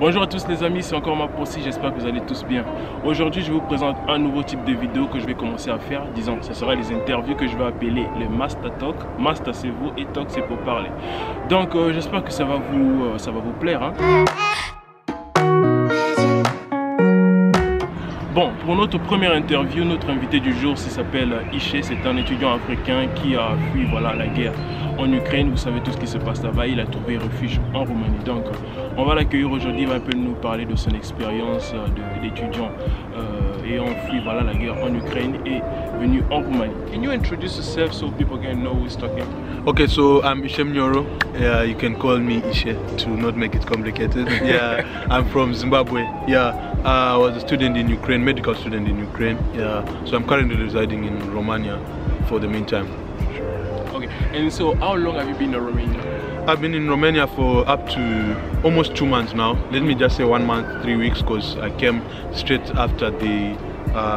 Bonjour à tous les amis, c'est encore ma Voici, j'espère que vous allez tous bien. Aujourd'hui je vous présente un nouveau type de vidéo que je vais commencer à faire. Disons, ce sera les interviews que je vais appeler les Master Talk. Master c'est vous et Talk c'est pour parler. Donc j'espère que ça va vous plaire hein. Bon, pour notre première interview, notre invité du jour s'appelle Iché. C'est un étudiant africain qui a fui la guerre en Ukraine. Vous savez tout ce qui se passe là-bas. Il a trouvé refuge en Roumanie. Donc, on va l'accueillir aujourd'hui. Il va un peu nous parler de son expérience d'étudiant ayant fui la guerre en Ukraine et venu en Roumanie. Can you introduce yourself so people can know who's talking? Okay, so I'm Miame. You can call me Ishe to not make it complicated. Yeah, I'm from Zimbabwe. Yeah, I was a student in Ukraine, medical student in Ukraine. Yeah, so I'm currently residing in Romania for the meantime. Okay, and so how long have you been in Romania? I've been in Romania for up to almost 2 months now. Let me just say 1 month, 3 weeks, because I came straight after the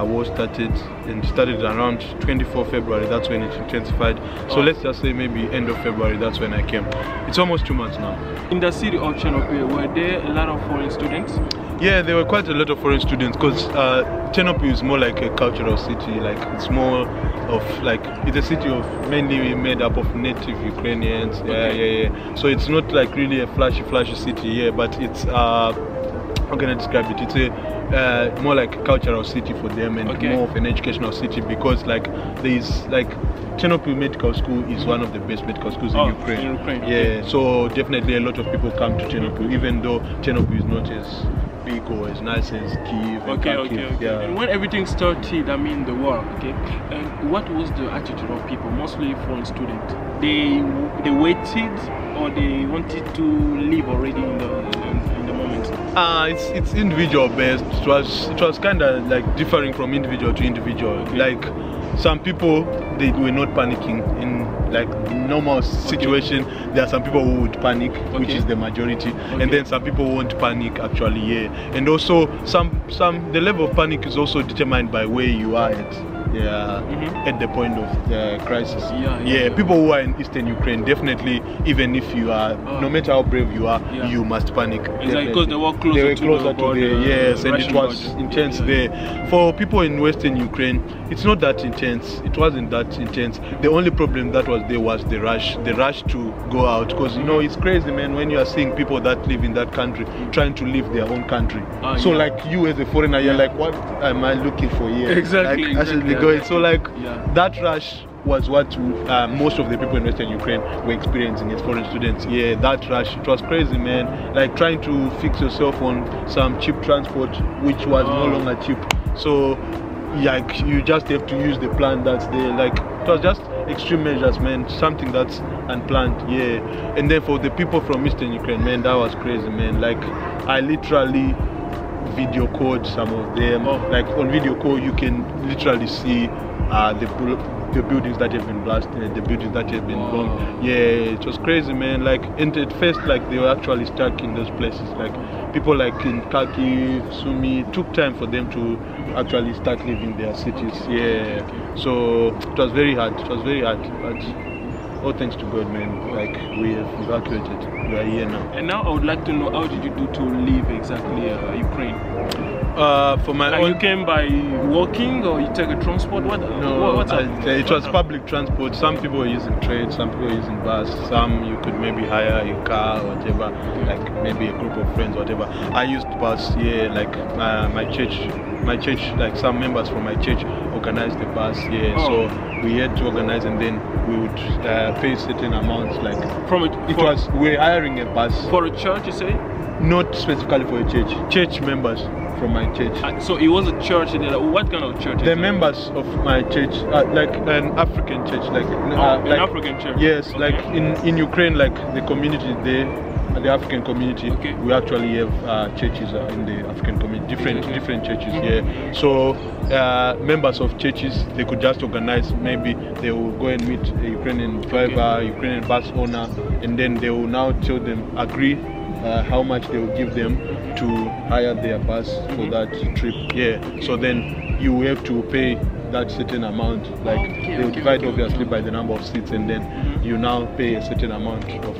war started, and started around 24 February, that's when it intensified. So let's just say maybe end of February, that's when I came. It's almost 2 months now. In the city of Chernobyl, were there a lot of foreign students? Yeah, there were quite a lot of foreign students, because Chernobyl is more like a cultural city. Like it's more of like, it's a city of mainly made up of native Ukrainians. Yeah. So it's not like really a flashy city, yeah, but it's how can I describe it? It's a more like a cultural city for them, and more of an educational city, because like there is like Chernobyl Medical School is one of the best medical schools in Ukraine. Yeah, so definitely a lot of people come to Chernobyl, even though Chernobyl is not as big or as nice as Kyiv. Okay. Yeah. And when everything started, I mean the war, and what was the attitude of people, mostly foreign students? They waited, or they wanted to leave already in the moment? It's individual based. It was kind of like differing from individual to individual. Like some people, they were not panicking in like normal situation. There are some people who would panic, which is the majority, and then some people won't panic actually. Yeah, and also the level of panic is also determined by where you are at. Yeah, at the point of the crisis. Yeah, people who are in Eastern Ukraine, definitely, even if you are, no matter how brave you are, you must panic. Exactly, because they were closer to the yes, and it was intense there. For people in Western Ukraine, it's not that intense. It wasn't that intense. The only problem that was there was the rush to go out, because you know it's crazy, man, when you are seeing people that live in that country trying to leave their own country. So like you as a foreigner, you're like, what am I looking for here? Exactly. So like that rush was what most of the people in Western Ukraine were experiencing as foreign students. Yeah, that rush, it was crazy, man. Like trying to fix yourself on some cheap transport, which was no longer cheap. So like you just have to use the plan that's there. Like it was just extreme measures, man. Something that's unplanned. Yeah. And then for the people from Eastern Ukraine, man, that was crazy, man. Like I literally video called some of them. Like on video call you can literally see the buildings that have been blasted, the buildings that have been bombed. Yeah, it was crazy, man. Like at first, like they were actually stuck in those places. Like people like in Kharkiv, Sumy, took time for them to actually start leaving their cities. Yeah, so it was very hard. But all thanks to God, man. Like we have evacuated. We are here now. And now I would like to know, how did you do to leave exactly Ukraine? For my own, you came by walking, or you take a transport? It was public transport. Some people were using train, some people were using bus, some you could maybe hire a car or whatever, like maybe a group of friends or whatever. I used bus. Yeah, like my church, like some members from my church organized the bus. Yeah, so we had to organize, and then we would pay certain amounts. Like we're hiring a bus for a church, you say? Not specifically for a church. Church members from my church. So it was a church. What kind of church? The members of my church, like an African church, like an African church. Yes, like in Ukraine, like the community there, the African community. We actually have churches in the African community, different churches. Yeah. So members of churches, they could just organize. Maybe they will go and meet a Ukrainian driver, Ukrainian bus owner, and then they will now tell them, agree how much they will give them to hire their bus for that trip. Yeah, so then you have to pay that certain amount, like they will divide obviously by the number of seats, and then you now pay a certain amount of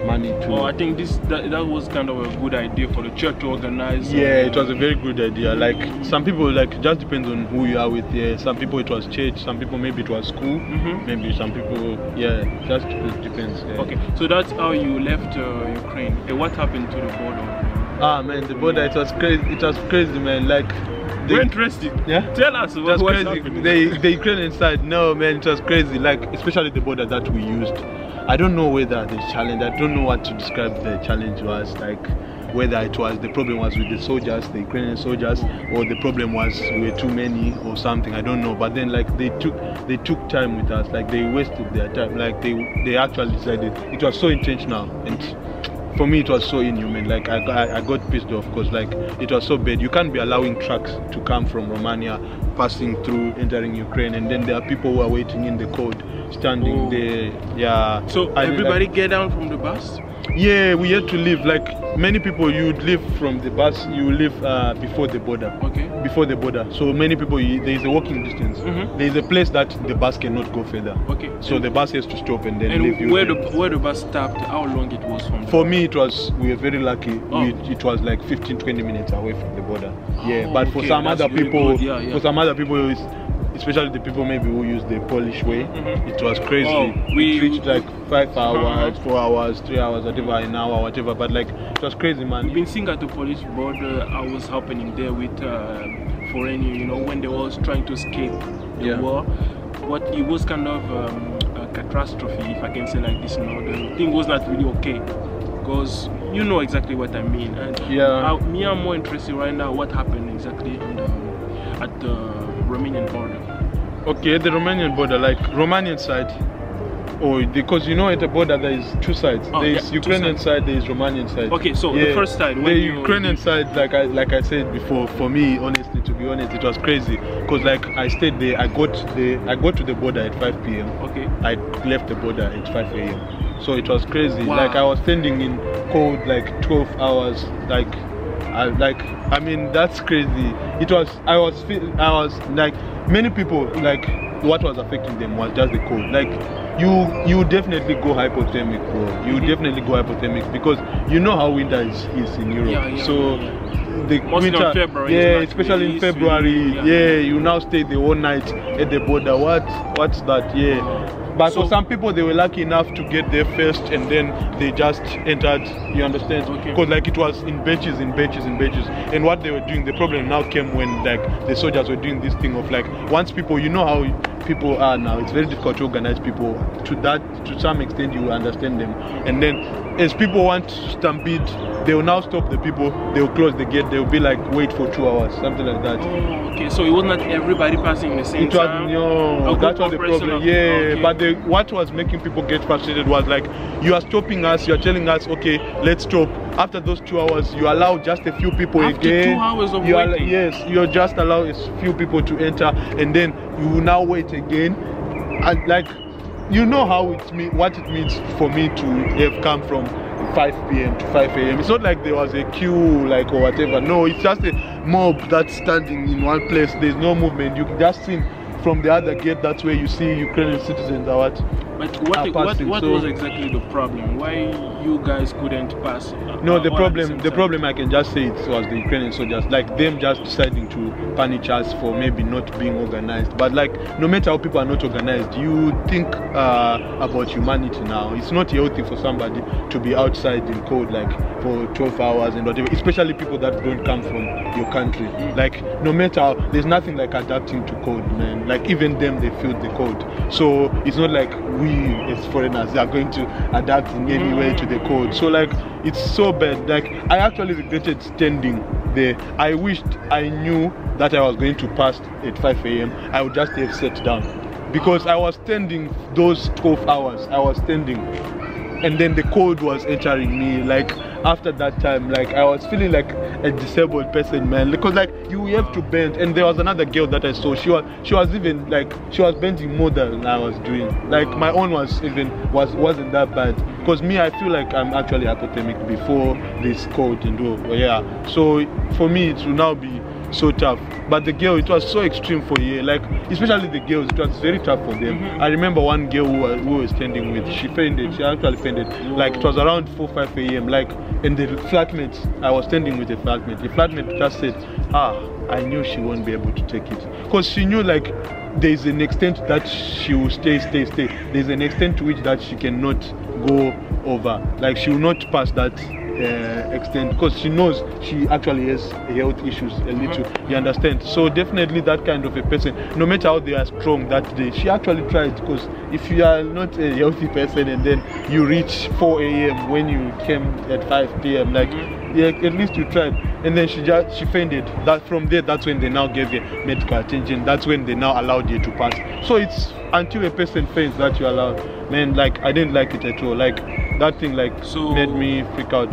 money to. Oh, I think that was kind of a good idea for the church to organize. Yeah, it was a very good idea. Like some people, like it just depends on who you are with. Yeah, some people it was church, some people maybe it was school, maybe some people, yeah, just it depends. Yeah. Okay, so that's how you left Ukraine. What happened to the border? Ah man, the border, it was crazy. It was crazy, man. Like. We're interested. Yeah. Tell us what's happening. The Ukrainian side, no man, it was crazy. Like especially the border that we used. I don't know whether the challenge. I don't know what to describe the challenge was. Like whether it was the problem was with the soldiers, the Ukrainian soldiers, or the problem was we were too many or something. I don't know. But then like they took time with us. Like they wasted their time. Like they actually decided it was so intentional and. For me, it was so inhuman. Like I got pissed off because like it was so bad. You can't be allowing trucks to come from Romania, passing through, entering Ukraine, and then there are people who are waiting in the cold, standing there. Yeah. So everybody get down from the bus? Yeah, we had to leave. Like many people, you would leave from the bus. You live before the border. Okay. Before the border. So many people, there is a walking distance. There is a place that the bus cannot go further. Okay. So the bus has to stop and then leave you. Where the bus stopped, how long it was from? For me, it was. We were very lucky. It was like 15-20 minutes away from the border. Yeah. But for some other people, for some other people, especially the people maybe who use the Polish way, it was crazy. We reached like 5 hours, 4 hours, 3 hours, whatever, an hour, whatever. But like it was crazy, man. We've been seeing at the Polish border how was happening there with foreign, you know, when they was trying to escape the war. But it was kind of a catastrophe, if I can say like this. You know, the thing was not really okay. Because you know exactly what I mean. And me, I'm more interested right now what happened exactly at the Romanian border. Okay, the Romanian border, like Romanian side, because you know at the border there is two sides. There is Ukrainian side, there is Romanian side. Okay, so the first side. The Ukrainian side, like I said before, for me, honestly, to be honest, it was crazy. Cause like I stayed there, I got to the border at 5 p.m. Okay. I left the border at 5 a.m. So it was crazy. Wow. Like I was standing in cold like 12 hours, I mean that's crazy. I was like many people, like what was affecting them was just the cold. Like you definitely go hypothermic, bro. You definitely go hypothermic because you know how winter is in Europe. The winter, February, especially in February, you now stay the whole night at the border. What's that? But for some people, they were lucky enough to get there first, and then they just entered. You understand? Because like it was in batches, and what they were doing, the problem now came when like the soldiers were doing this thing of like once people, you know how people are now. It's very difficult to organize people. To some extent, you will understand them, and then as people want to stampede, they will now stop the people. They will close the gate. They will be like wait for 2 hours, something like that. Okay, so it was not everybody passing the same time. That was the problem. But what was making people get frustrated was like, you are stopping us, you are telling us, okay, let's stop. After those 2 hours, you allow just a few people again. After 2 hours of waiting? You just allow a few people to enter, and then you will now wait again. And like, you know what it means for me to have come from 5 p.m. to 5 a.m. It's not like there was a queue like or whatever. No, it's just a mob that's standing in one place. There's no movement. You can just see from the other gate. That's where you see Ukrainian citizens or what. But what was exactly the problem? Why you guys couldn't pass? No, the problem I can just say it was the Ukrainian soldiers, like them just deciding to punish us for maybe not being organized. But like no matter how people are not organized, you think about humanity now. It's not healthy for somebody to be outside in cold like for 12 hours and whatever, especially people that don't come from your country. Like no matter how, there's nothing like adapting to cold, man. Like even them, they feel the cold. So it's not like we as foreigners are going to adapt in any way to the cold. So like it's so bad. Like I actually regretted standing there. I wished I knew that I was going to pass at 5 a.m. I would just have sat down, because I was standing those 12 hours. I was standing, and then the cold was entering me. Like after that time, like I was feeling like a disabled person, man, because like you have to bend. And there was another girl that I saw, she was even like, she was bending more than I was doing. Like my own wasn't that bad, because me, I feel like I'm actually hypothermic before this cold and all. So for me it will now be so tough. But the girl, it was so extreme for her. Like, especially the girls, it was very tough for them. I remember one girl who we were standing with, she fainted. She actually fainted. Like, it was around 4-5 a.m. Like, and the flatmates, I was standing with a flatmate. The flatmate just said, I knew she won't be able to take it. Because she knew, like, there's an extent that she will stay. There's an extent to which that she cannot go over. Like, she will not pass that extent, because she knows she actually has health issues a little. You understand? So definitely that kind of a person, no matter how they are strong that day, she actually tried. Because if you are not a healthy person and then you reach 4 a.m. when you came at 5 p.m. like, yeah, at least you tried. And then she fainted. That from there, that's when they now gave her medical attention. That's when they now allowed her to pass. So it's until a person faints that you allow. Man, like, I didn't like it at all. Like, that thing, like, so made me freak out.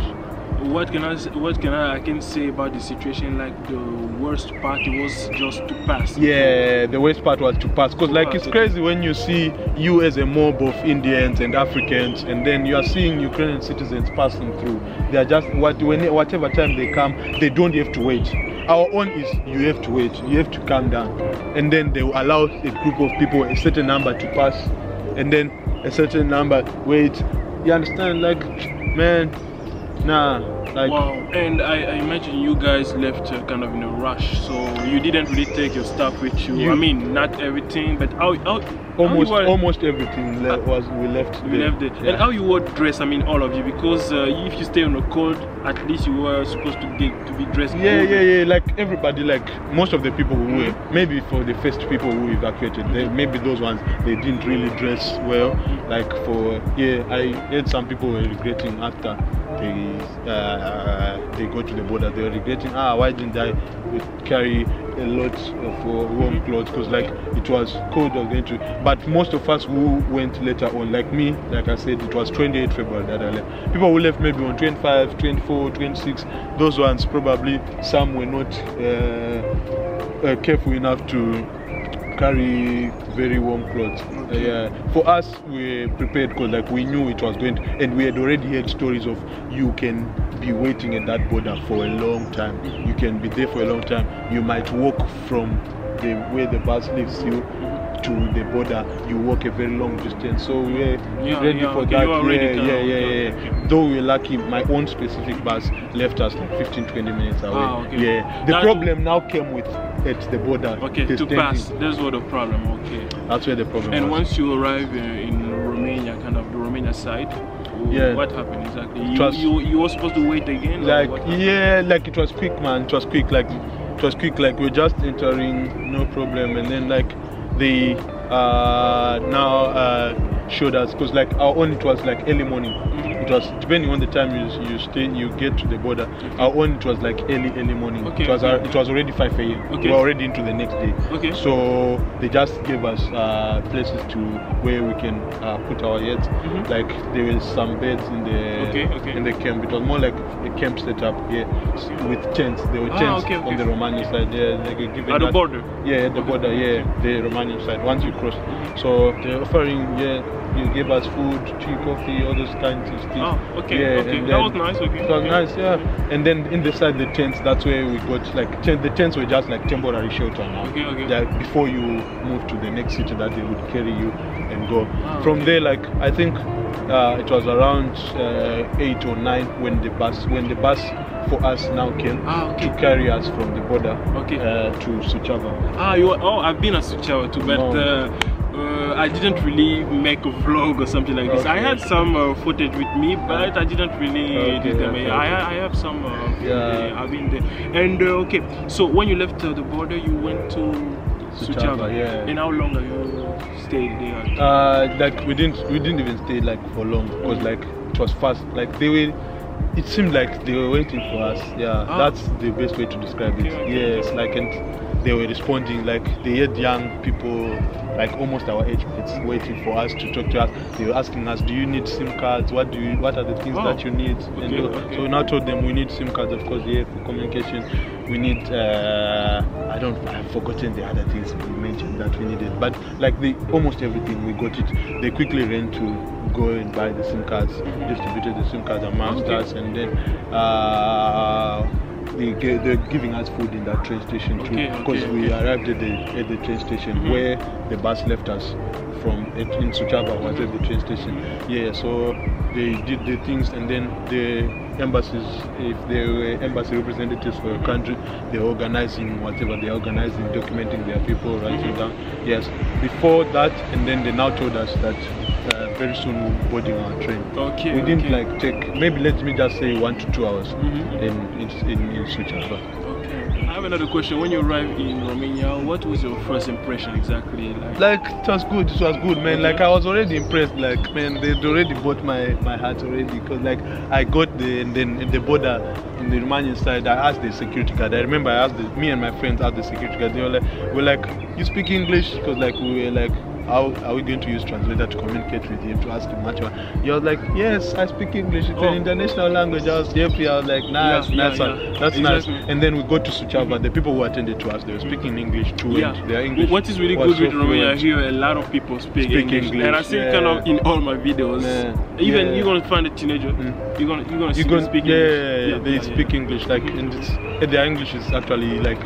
What can I can say about the situation? Like, the worst part was just to pass. Yeah, the worst part was to pass. Because like, it's crazy when you see you as a mob of Indians and Africans, and then you are seeing Ukrainian citizens passing through. They are just, whatever time they come, they don't have to wait. Our own is, you have to wait, you have to calm down, and then they will allow a group of people, a certain number, to pass, and then a certain number wait. You understand? Like, man, nah, like, wow. And I imagine you guys left kind of in a rush, so you didn't really take your stuff with you. I mean, not everything, but almost everything we left. We left it. Yeah. And how you were dressed? I mean, all of you, because if you stay on the cold, at least you were supposed to be dressed. Yeah. Like, everybody, like most of the people who were, maybe for the first people who evacuated, maybe those ones, they didn't really dress well. Like, for I heard some people were regretting after they go to the border. They were regretting, why didn't I carry a lot of warm clothes, because like, it was cold going to. But most of us who went later on, like me, like I said, it was 28 February that I left. People who left maybe on 25, 24, 26, those ones probably, some were not careful enough to carry very warm clothes. For us, we prepared, because like, we knew it was going to, and we had already heard stories of, you can be waiting at that border for a long time. You can be there for a long time. You might walk from where the bus leaves you to the border. You walk a very long distance. So we're ready for that. Though we're lucky, my own specific bus left us like 15-20 minutes away. The problem now came with at the border. To pass. That's what the problem. That's where the problem was. And once you arrive in Romania, kind of the Romania side, what happened exactly? You were supposed to wait again? Like, like, it was quick, man. It was quick. Like, we're just entering, no problem, and then like, they now showed us, because like, our own, it was like early morning. It was depending on the time you get to the border. Our own, it was like early morning. It was already 5 a.m. We were already into the next day. So they just gave us places to where we can put our heads. Like, there were some beds in the camp. It was more like a camp setup with tents. There were tents on the Romanian side. At the border. At the border. The Romanian side. Once you cross, so they're offering. You gave us food, tea, coffee, all those kinds of things. And that was nice. It was nice, And then in the side, the tents, that's where we got, like, the tents were just like temporary shelter now. Like, before you move to the next city that they would carry you and go. From there, like, I think it was around 8 or 9 when the bus for us now came to carry us from the border to Suceava. I've been at Suceava too, but I didn't really make a vlog or something like this. I had some footage with me, but I didn't really do them. I have some I've been there. And so when you left the border, you went to Suceava. And how long have you stayed there? Like, we didn't even stay like for long, because like, it was fast. Like, it seemed like they were waiting for us. That's the best way to describe it. Like, and they were responding. Like, they had young people, like almost our age mates, waiting for us to talk to us. They were asking us, do you need SIM cards? What are the things that you need? So we now told them we need SIM cards, of course, for communication. We need I've forgotten the other things we mentioned that we needed, but like, almost everything we got it. They quickly ran to go and buy the SIM cards, distributed the SIM cards amongst us, and then they're giving us food in that train station too, because we arrived at the train station where the bus left us from in Suchava was at the train station. Yeah, so they did the things, and then the embassies, if they were embassy representatives for a country, they're organizing whatever they're organizing, documenting their people, writing down. Yes, before that, and then they now told us that very soon we'll be boarding our train. We didn't like take, maybe let me just say 1 to 2 hours in Suchava. I have another question. When you arrived in Romania, what was your first impression exactly? Like it was good, man. Like I was already impressed. Like man, they'd already bought my heart already, because like I got there, and then in the border, in the Romanian side, I asked the security guard. I remember I asked me and my friends asked the security guard. They were like, you speak English? Because like we were like, how are we going to use translator to communicate with him, to ask him much? He was like, yes, I speak English. It's an international language. I was happy. I was like, nice, that's nice. And then we got to Suchava. The people who attended to us, they were speaking English too. And their English. What is really good with Romania here, a lot of people speak English. And I see it kind of in all my videos. Even you're gonna find a teenager, you're gonna see them speak English. They speak English. Like, and their English is actually like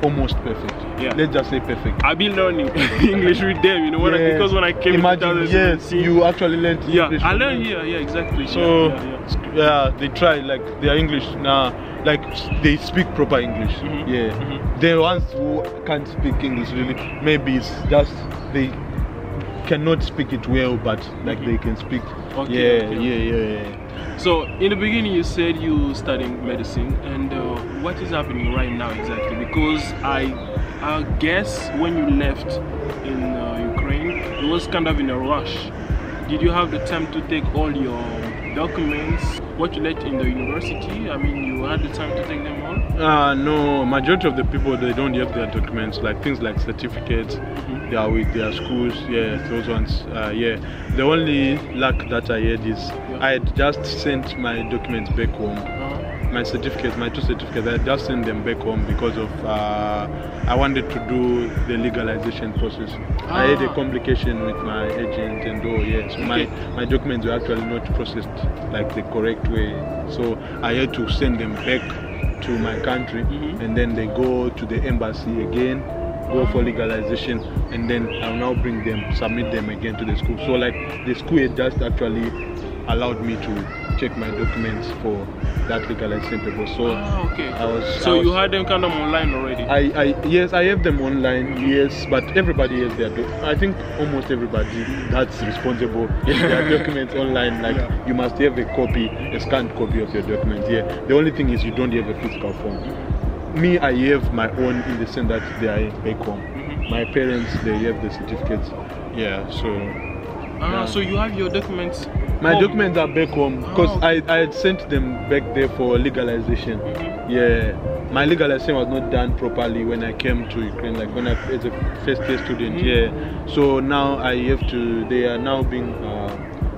almost perfect. Let's just say perfect. I've been learning English with them, you know, because when I came to you actually learned English. I learned here, exactly. So they try, like their English now, like they speak proper English. The ones who can't speak English really, maybe it's just they cannot speak it well, but like they can speak. So in the beginning you said you studying medicine, and what is happening right now exactly? Because I guess when you left in Ukraine, it was kind of in a rush. Did you have the time to take all your documents, what you left in the university? I mean, you had the time to take them all? No, majority of the people, they don't have their documents, like things like certificates. They are with their schools, those ones. The only luck that I had is I had just sent my documents back home. My certificates, my 2 certificates, I just sent them back home because of I wanted to do the legalization process. I had a complication with my agent and so my documents were actually not processed like the correct way. So I had to send them back to my country, and then they go to the embassy again, go for legalization, and then I'll now bring them, submit them again to the school. So like the school had just actually allowed me to check my documents for that legalization paper. So you had them kind of online already? Yes, I have them online, yes, but everybody has their I think almost everybody that's responsible has their documents online. Like you must have a copy, a scanned copy of your documents. The only thing is you don't have a physical form. Me, I have my own in the sense that they are back home. My parents, they have the certificates. So you have your documents? My documents are back home because I had sent them back there for legalization. My legalization was not done properly when I came to Ukraine, like when I as a first year student. So now I have to. They are now being.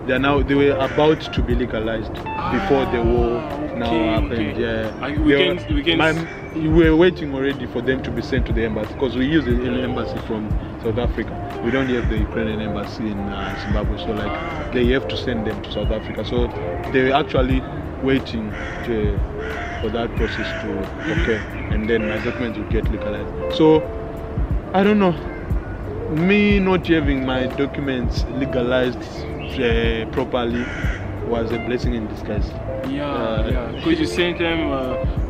They were about to be legalized before the war happened. We were waiting already for them to be sent to the embassy, because we use an embassy from South Africa. We don't have the Ukrainian embassy in Zimbabwe, so like they have to send them to South Africa. So they were actually waiting for that process to occur, and then my documents would get legalized. So I don't know. Me not having my documents legalized properly was a blessing in disguise. Because you sent them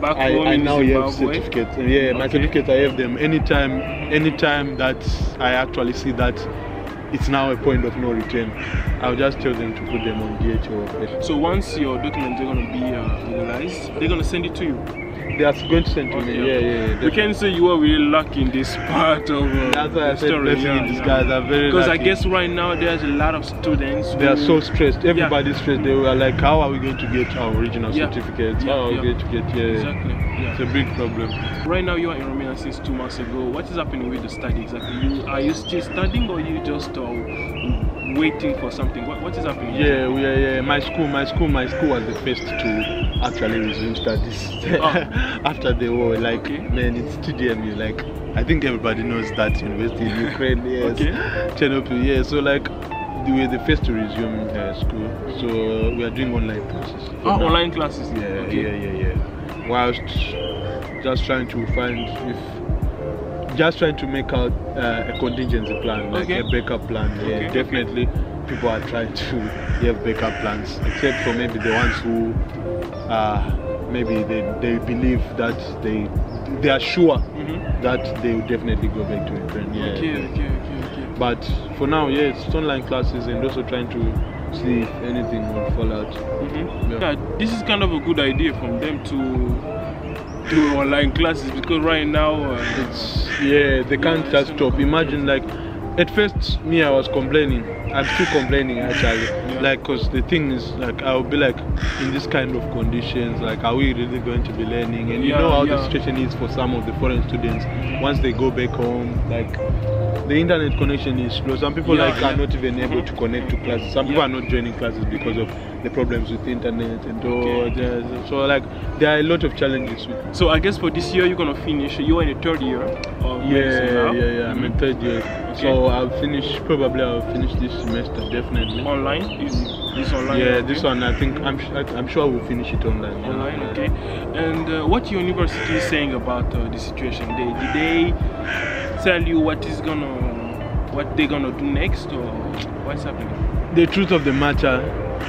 back home I in now Zimbabwe. have certificates. My certificates, I have them anytime that I actually see that it's now a point of no return, I'll just tell them to put them on DHL. So once your documents are going to be legalized, they're going to send it to you? They are going to send to me. We can say you are really lucky in this part of that's why I said blessing in disguise. I'm very because lucky. I guess right now there's a lot of students. They are so stressed. Everybody's stressed. They were like, how are we going to get our original certificates? How are we going to get Exactly. It's a big problem. Right now you are in Romania since 2 months ago. What is happening with the study exactly? Are you still studying, or you just waiting for something? What is happening? My school was the first to actually resume studies after the war. Like man, it's TDM. Like I think everybody knows that university in Ukraine. Chernobyl. So like we were the first to resume school. So we are doing online classes. Online classes. Whilst just trying to find just trying to make out a contingency plan, like a backup plan. Yeah, definitely people are trying to have backup plans, except for maybe the ones who maybe they believe that they are sure that they will definitely go back to Ukraine. Yeah. Okay. But for now, yeah, it's online classes and also trying to see if anything will fall out. Yeah, this is kind of a good idea from them to do online classes, because right now it's they can't just stop. Imagine, like, at first I was complaining. I'm still complaining actually, like, because the thing is, like, I'll be like, in this kind of conditions, like, are we really going to be learning? And you know how the situation is for some of the foreign students. Once they go back home, like, the internet connection is slow. Some people are not even able to connect to classes. Some people are not joining classes because of the problems with the internet and all. So, like, there are a lot of challenges with it. So I guess for this year you're gonna finish. You're in the third year of medicine now? I'm in third year. So I'll finish this semester definitely. Online? Is this online? Yeah, this one I think I'm sure we'll finish it online. Online, okay. And what your university is saying about the situation? Did they tell you what they're gonna do next, or what's happening? The truth of the matter,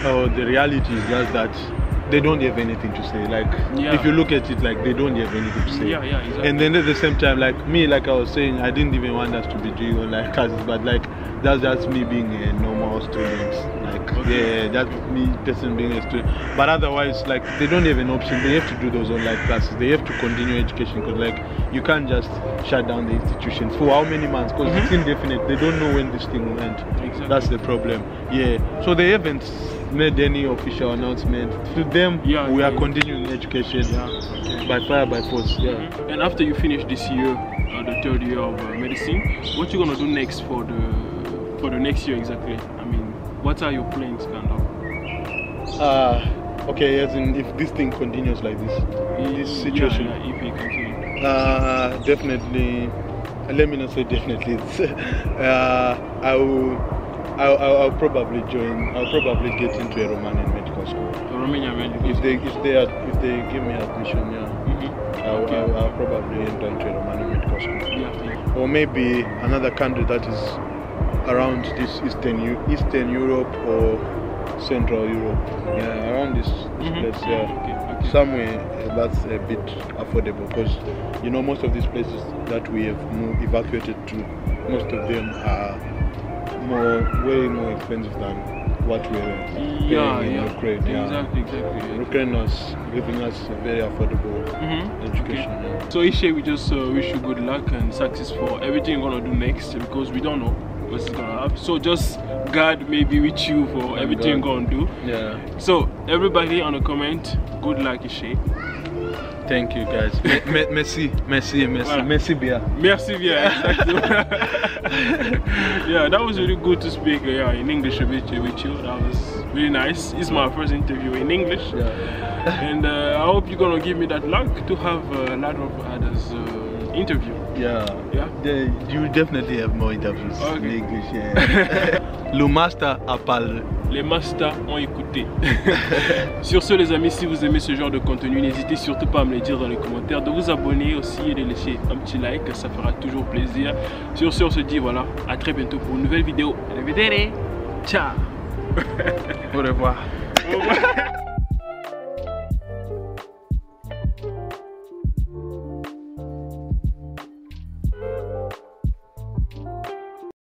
or the reality, is just that they don't have anything to say. Like, if you look at it, like, they don't have anything to say. Exactly. And then at the same time, like me, like I was saying, I didn't even want us to be doing online classes, but like that's just me being a normal student. Like, that's me person being a student. But otherwise, like, they don't have an option. They have to do those online classes. They have to continue education, because, like, you can't just shut down the institution for how many months? Because it's indefinite. They don't know when this thing will end. Exactly. That's the problem. So they haven't made any official announcement. To them, we are continuing education by fire, by force. And after you finish this year, the third year of medicine, what you gonna do next for the next year exactly? I mean, what are your plans, kind of? Okay, as in, if this thing continues like this situation, if it continues, definitely. Let me not say definitely. I'll probably join. I'll probably get into a Romanian medical school. If they give me admission, I'll probably enter into a Romanian medical school. Or maybe another country that is around this Eastern Europe or Central Europe. Around this place. Somewhere that's a bit affordable, because you know most of these places that we have evacuated to, most of them are way more expensive than what we're paying in Ukraine. Exactly. Ukraine was giving us a very affordable education. So Ishe, we just wish you good luck and success for everything you're gonna do next, because we don't know what's gonna happen. So just God may be with you for everything you're gonna do. So everybody on the comment, good luck, Ishe. Thank you, guys. Merci bien. Merci bien, exactly. That was really good to speak in English a bit with you. That was really nice. It's my first interview in English. And I hope you're gonna give me that luck to have a lot of others interview. You definitely have more interviews in English. Le master a parlé. Les masters ont écouté. Sur ce, les amis, si vous aimez ce genre de contenu, n'hésitez surtout pas à me le dire dans les commentaires, de vous abonner aussi et de laisser un petit like, ça fera toujours plaisir. Sur ce, on se dit voilà, à très bientôt pour une nouvelle vidéo. Ciao. Au revoir.